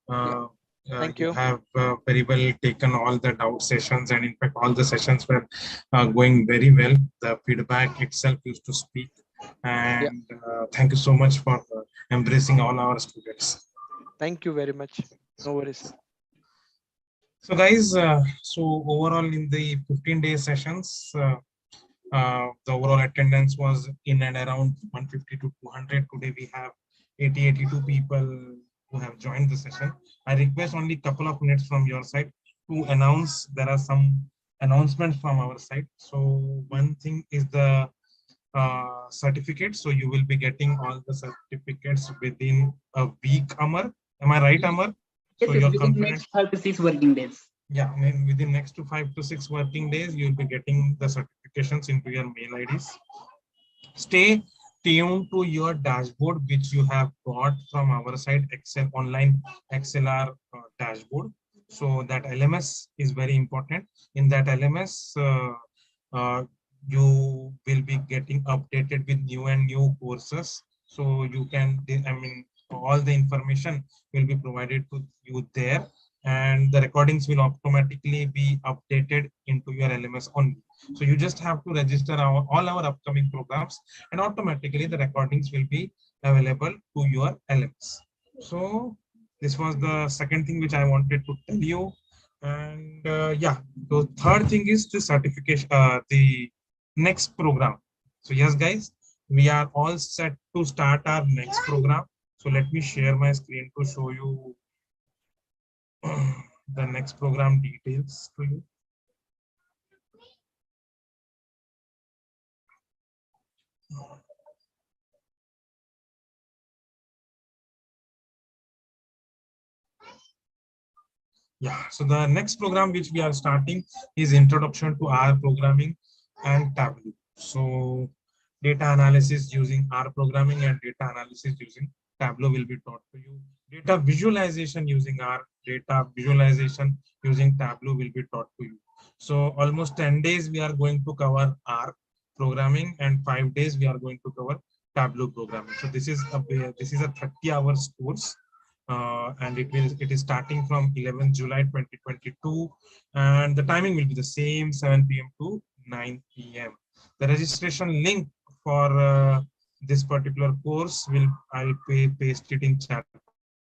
Yeah. Uh, Thank you you. have very well taken all the doubt sessions, and in fact, all the sessions were going very well. The feedback itself used to speak, Yeah. and thank you so much for embracing all our students. Thank you very much. No worries. So, guys, so overall in the 15-day sessions, the overall attendance was in and around 150 to 200. Today we have 82 people who have joined the session. I request only a couple of minutes from your side to announce. There are some announcements from our side. So one thing is the certificate. So you will be getting all the certificates within a week, Amar. Am I right, Amar? Yes, So yes. you're Within confident? next 5 to 6 working days. Yeah, within next to 5 to 6 working days, you'll be getting the certifications into your mail IDs. Stay tuned to your dashboard, which you have got from our site, Excel online ExcelR dashboard. So that LMS is very important. In that LMS, you will be getting updated with new and new courses. So you can, I mean, all the information will be provided to you there, and the recordings will automatically be updated into your LMS only. So you just have to register all our upcoming programs, and automatically the recordings will be available to your LMS. So this was the second thing which I wanted to tell you. And yeah, the third thing is the certification, the next program. So yes, guys, we are all set to start our next program. So let me share my screen to show you the next program details to you. Yeah, so the next program which we are starting is Introduction to R Programming and Tableau. So data analysis using R programming and data analysis using Tableau will be taught to you. Data visualization using R, data visualization using Tableau will be taught to you. So almost 10 days we are going to cover R programming, and 5 days we are going to cover Tableau programming. So this is a 30 hours course, and it is starting from 11th July 2022, and the timing will be the same, 7 p.m. to 9 p.m. The registration link for this particular course I'll paste it in chat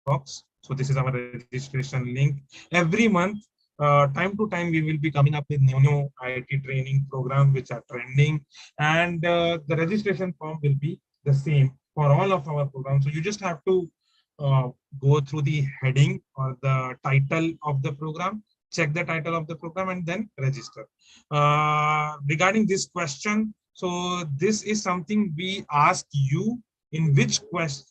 box. So this is our registration link. Every month time to time we will be coming up with new IT training programs which are trending, and the registration form will be the same for all of our programs. So you just have to uh, go through the heading or the title of the program, check the title of the program, and then register. Regarding this question, so this is something we ask you, in which course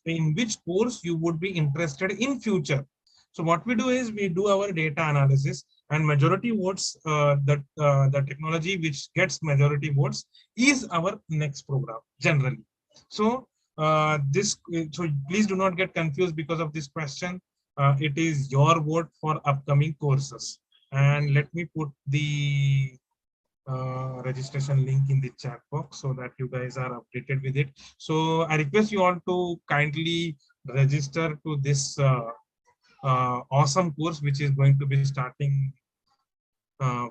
you would be interested in future. So what we do is we do our data analysis, and majority votes, the technology which gets majority votes is our next program generally. So so please do not get confused because of this question. It is your vote for upcoming courses. And let me put the registration link in the chat box so that you guys are updated with it. So I request you all to kindly register to this awesome course, which is going to be starting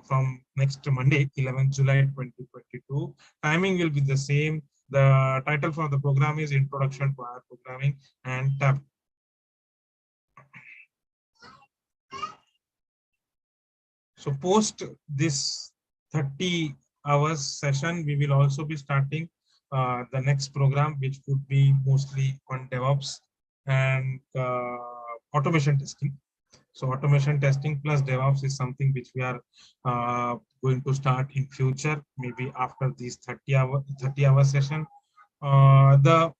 from next Monday, 11th July 2022. Timing will be the same. The title for the program is Introduction to R Programming and Tab. So post this 30 hours session, we will also be starting the next program, which would be mostly on DevOps and automation testing. So automation testing plus DevOps is something which we are going to start in future, maybe after this 30-hour session. The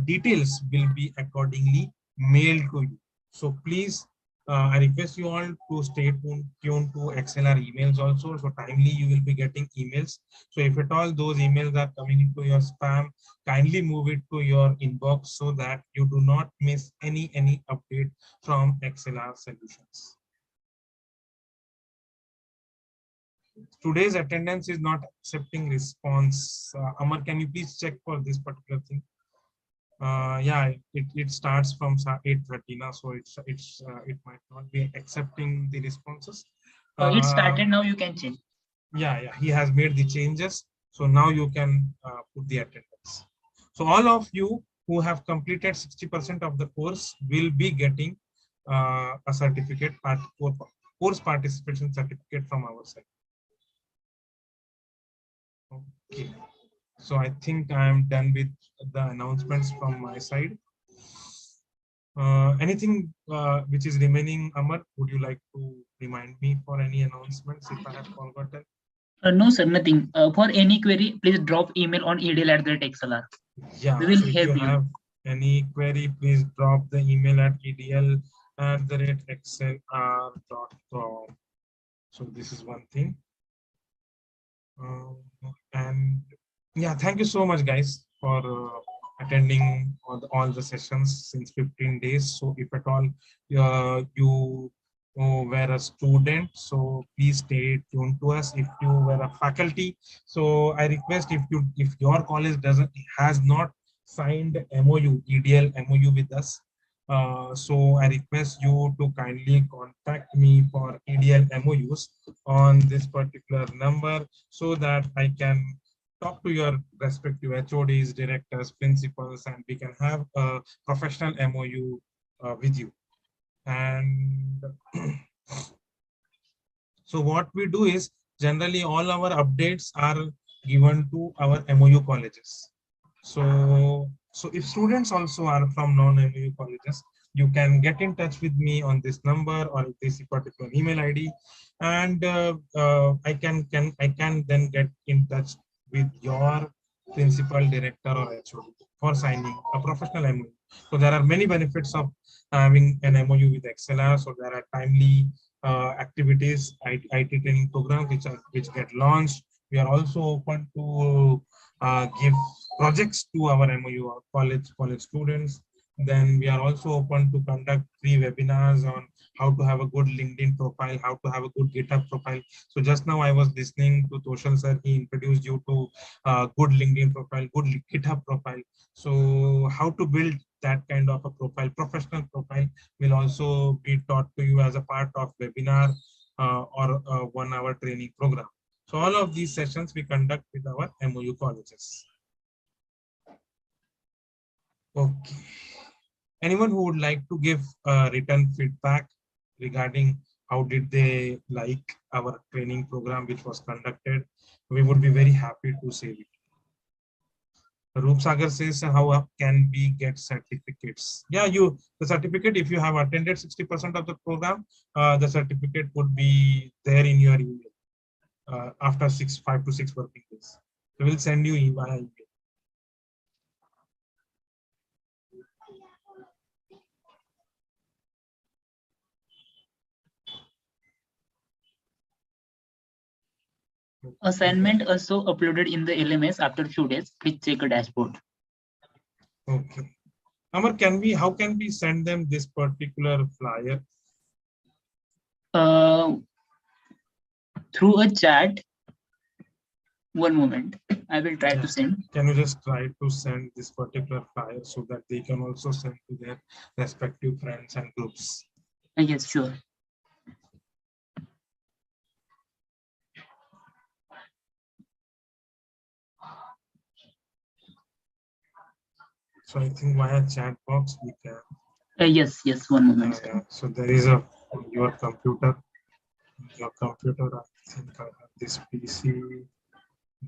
details will be accordingly mailed to you. So please, I request you all to stay tuned to ExcelR emails also. So timely you will be getting emails. So if at all those emails are coming into your spam, kindly move it to your inbox so that you do not miss any update from ExcelR solutions. Today's attendance is not accepting response. Amar, can you please check for this particular thing? Yeah, it starts from 8:30 now, so it might not be accepting the responses. It started now. You can change. Yeah, he has made the changes, so now you can put the attendance. So all of you who have completed 60% of the course will be getting a certificate, course participation certificate from our side. Okay. So I think I am done with the announcements from my side. Anything which is remaining, Amar, would you like to remind me for any announcements if I have forgotten? No, sir, nothing. For any query, please drop email on edl@excelr. Yeah, We will so if help you you. have any query, please drop the email at edl@excelr.com. So this is one thing. And yeah, thank you so much, guys, for attending all the sessions since 15 days. So if at all you were a student, so please stay tuned to us. If you were a faculty, so I request, if your college has not signed MOU, EDL MOU with us, so I request you to kindly contact me for EDL MOUs on this particular number so that I can talk to your respective HODs, directors, principals, and we can have a professional MOU with you. And so what we do is, generally all our updates are given to our MOU colleges. So if students also are from non-MOU colleges, you can get in touch with me on this number or this particular email ID, and I can then get in touch with your principal, director, or HOD for signing a professional MOU. So there are many benefits of having an MOU with ExcelR. So there are timely activities, IT training programs which get launched. We are also open to give projects to our MOU, our college students. Then we are also open to conduct free webinars on how to have a good LinkedIn profile, how to have a good GitHub profile. So just now I was listening to Toshal sir, he introduced you to good LinkedIn profile, good GitHub profile. So how to build that kind of a profile, professional profile, will also be taught to you as a part of webinar or 1-hour training program. So all of these sessions we conduct with our MOU colleges. Okay. Anyone who would like to give written feedback regarding how did they like our training program which was conducted. We would be very happy to save it. Roop Sagar says, how can we get certificates? Yeah, the certificate, if you have attended 60% of the program, the certificate would be there in your email after 5 to 6 working days. We will send you via email. Assignment also uploaded in the LMS after few days. Please check a dashboard. Okay. Amar, how can we send them this particular flyer? Through a chat. One moment, I will try to send. Can you just try to send this particular flyer so that they can also send to their respective friends and groups? Yes, sure. So I think via chat box we can. Yes, one moment. Yeah. So there is your computer. Your computer, I think I have this PC.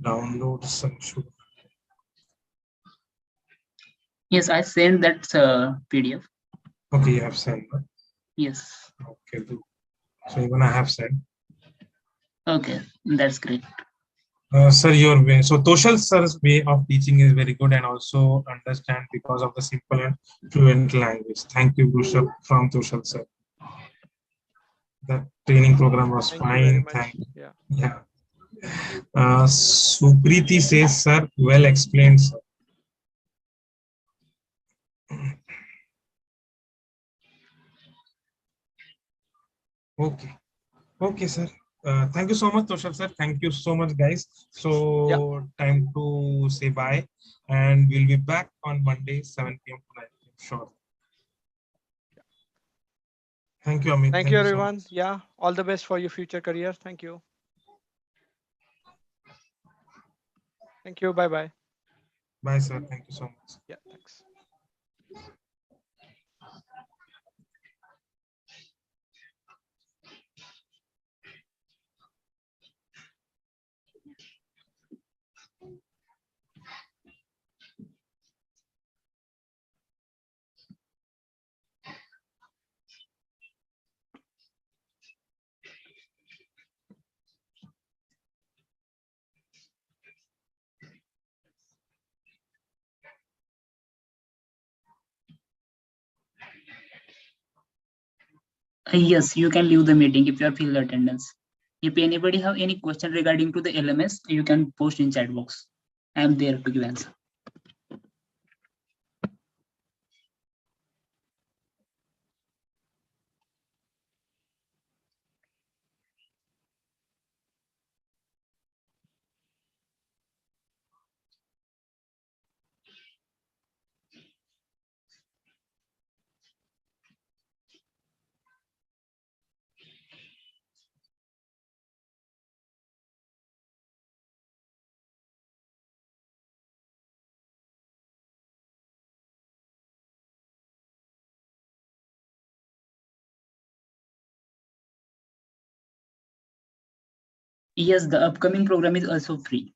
Downloads and should. Yes, I sent that PDF. Okay, you have sent. Right? Yes. Okay, good. So even I have sent. Okay, that's great. Sir, your way. So Toshal sir's way of teaching is very good and also understand because of the simple and fluent language. Thank you, Rushabh from Toshal sir. The training program was fine. Thank you. Yeah. Supriti says, sir, well explained, sir. Okay, sir. Thank you so much, Toshal sir. Thank you so much, guys. So time to say bye, and we'll be back on Monday, 7 p.m. to 9 p.m. Sure. Thank you, Amit. Thank you, everyone. So yeah, all the best for your future career. Thank you. Thank you. Bye-bye. Bye, sir. Thank you so much. Yeah, thanks. Yes, you can leave the meeting if you are field attendance. If anybody have any question regarding to the LMS, you can post in chat box. I am there to give answer. Yes, the upcoming program is also free.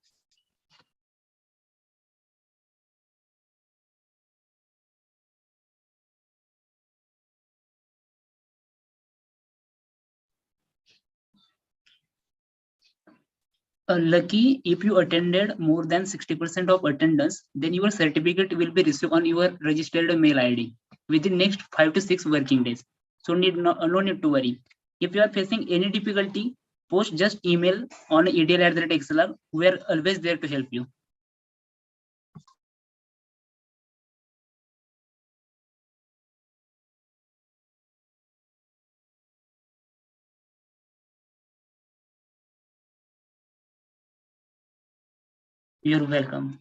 Lucky, if you attended more than 60% of attendance, then your certificate will be received on your registered mail ID within next 5 to 6 working days. So no need to worry. If you are facing any difficulty, post just email on EDL@ExcelR. We are always there to help you. You're welcome.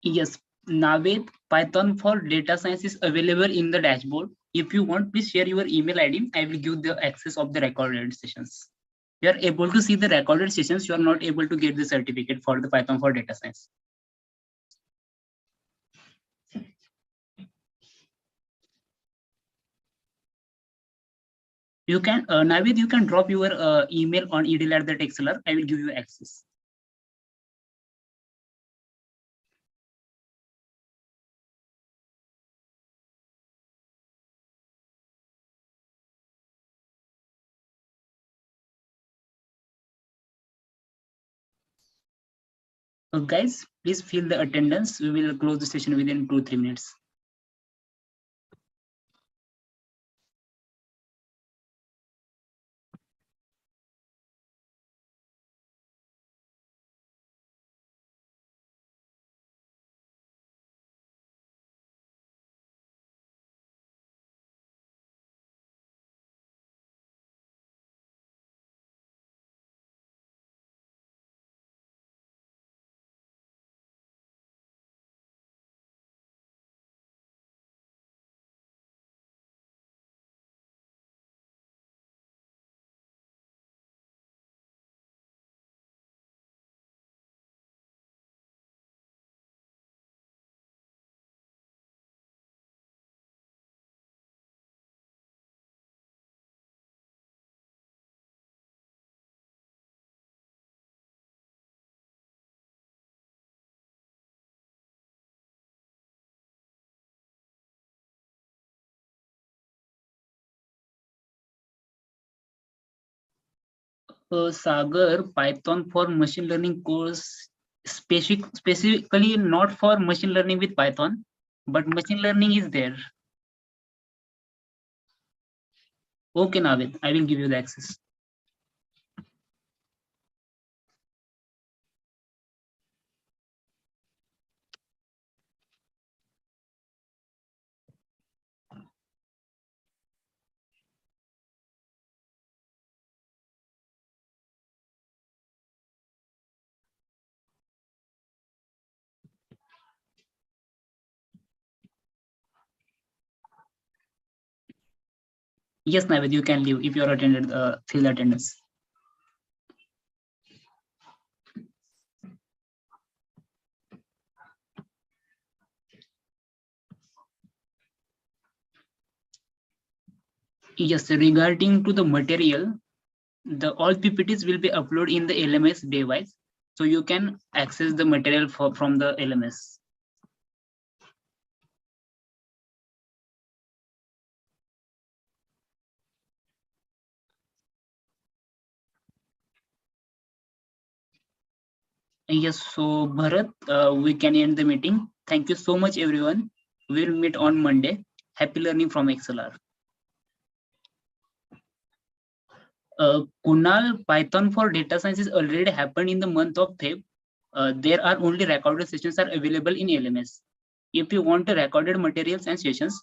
Yes, Navid, Python for data science is available in the dashboard. If you want, please share your email ID. I will give the access of the recorded sessions. You are able to see the recorded sessions. You are not able to get the certificate for the Python for data science. You can, Navid, you can drop your email on EDL@ExcelR. I will give you access. Guys, please fill the attendance. We will close the session within 2-3 minutes. Sagar, Python for machine learning course, specifically not for machine learning with Python, but machine learning is there. Okay, Navid, I will give you the access. Yes, Navid, you can leave if you are attended, fill attendance. Yes, regarding to the material, the all PPTs will be uploaded in the LMS device, so you can access the material from the LMS. Yes, so Bharat, we can end the meeting. Thank you so much, everyone. We'll meet on Monday. Happy learning from ExcelR. Kunal, Python for data science is already happened in the month of Feb. There are only recorded sessions are available in LMS. If you want recorded materials and sessions,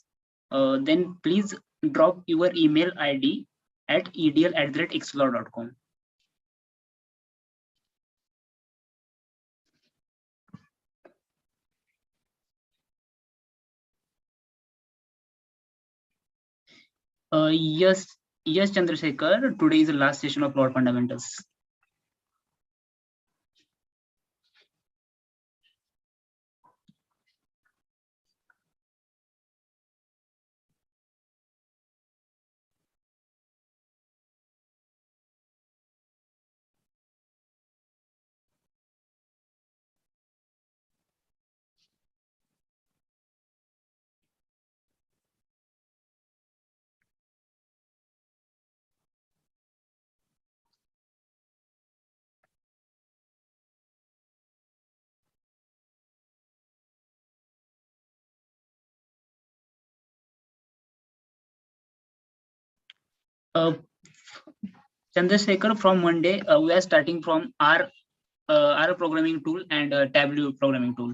then please drop your email ID at edl@excelr.com. Yes, yes, Chandrasekhar. Today is the last session of Cloud Fundamentals. Uh, Chandrasekhar, from Monday, we are starting from R programming tool and Tableau programming tool.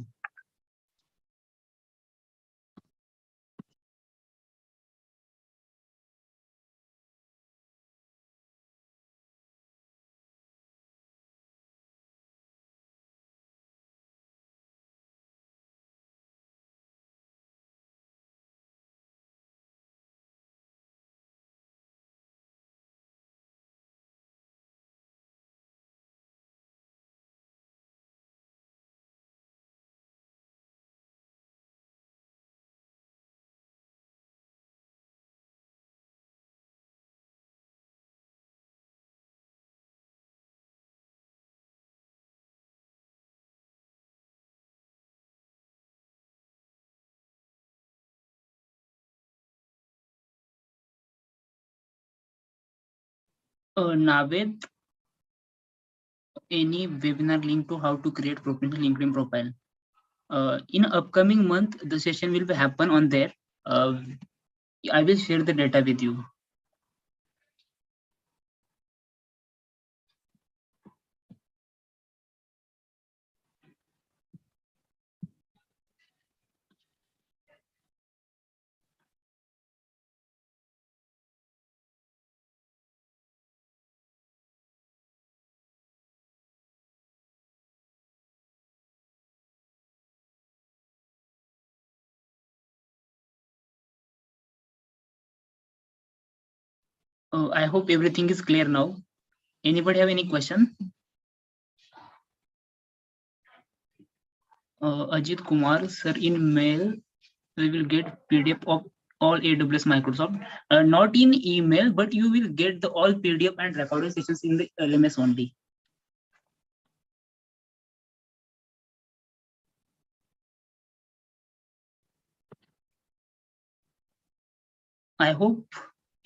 Naved, any webinar link to how to create professional LinkedIn profile. In upcoming month, the session will be happen on there. I will share the data with you. I hope everything is clear now. Anybody have any question? Ajit Kumar, sir, in mail, we will get PDF of all AWS Microsoft. Not in email, but you will get the all PDF and recorded sessions in the LMS only. I hope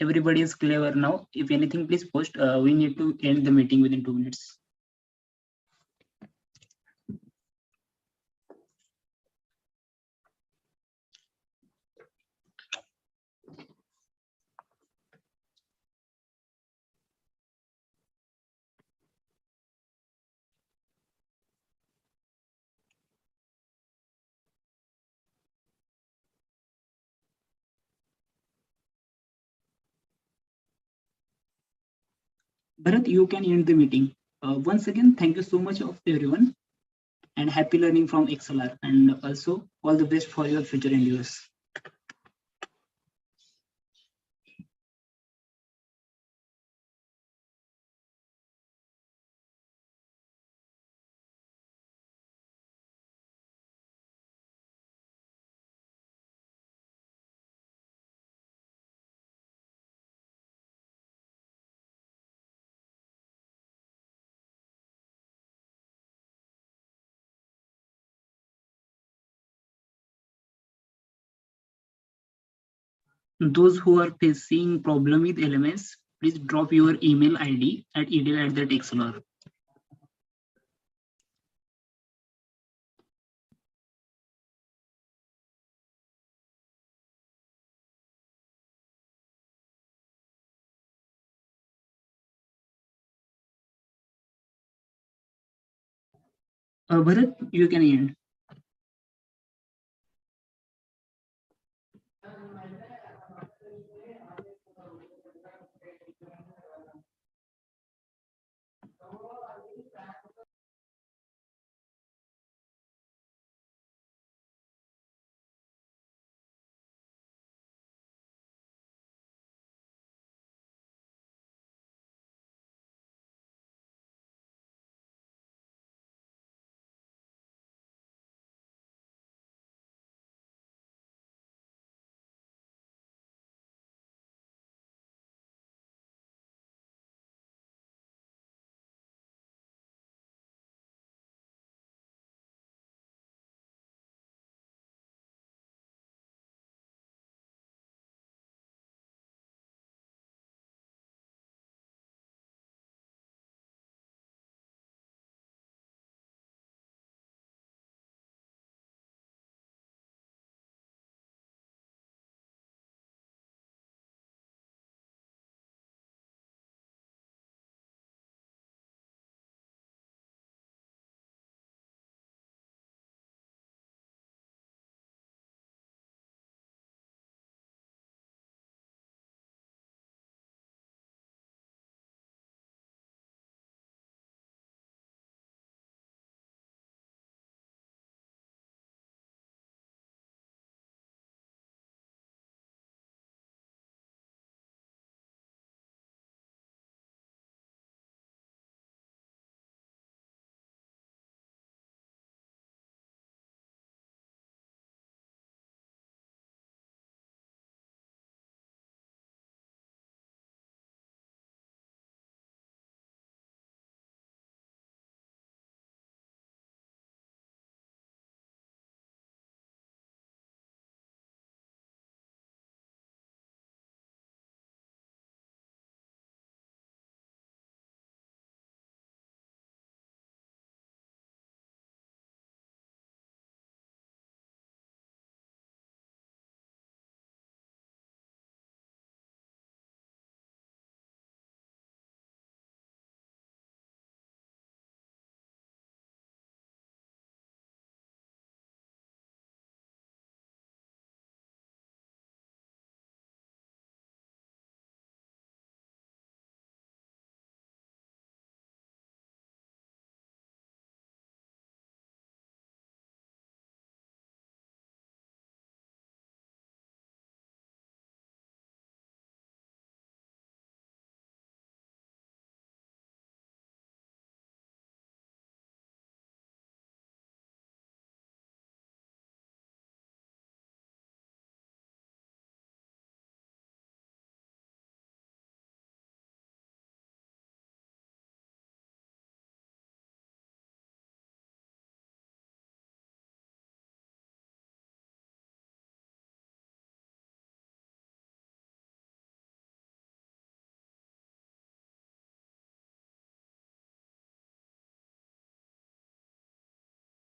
everybody is clear now. If anything, please post. We need to end the meeting within 2 minutes. Bharat, you can end the meeting. Once again, thank you so much of everyone and happy learning from ExcelR, and also all the best for your future endeavors. Those who are facing problem with LMS, please drop your email ID at edl@excelr. Bharat, you can end.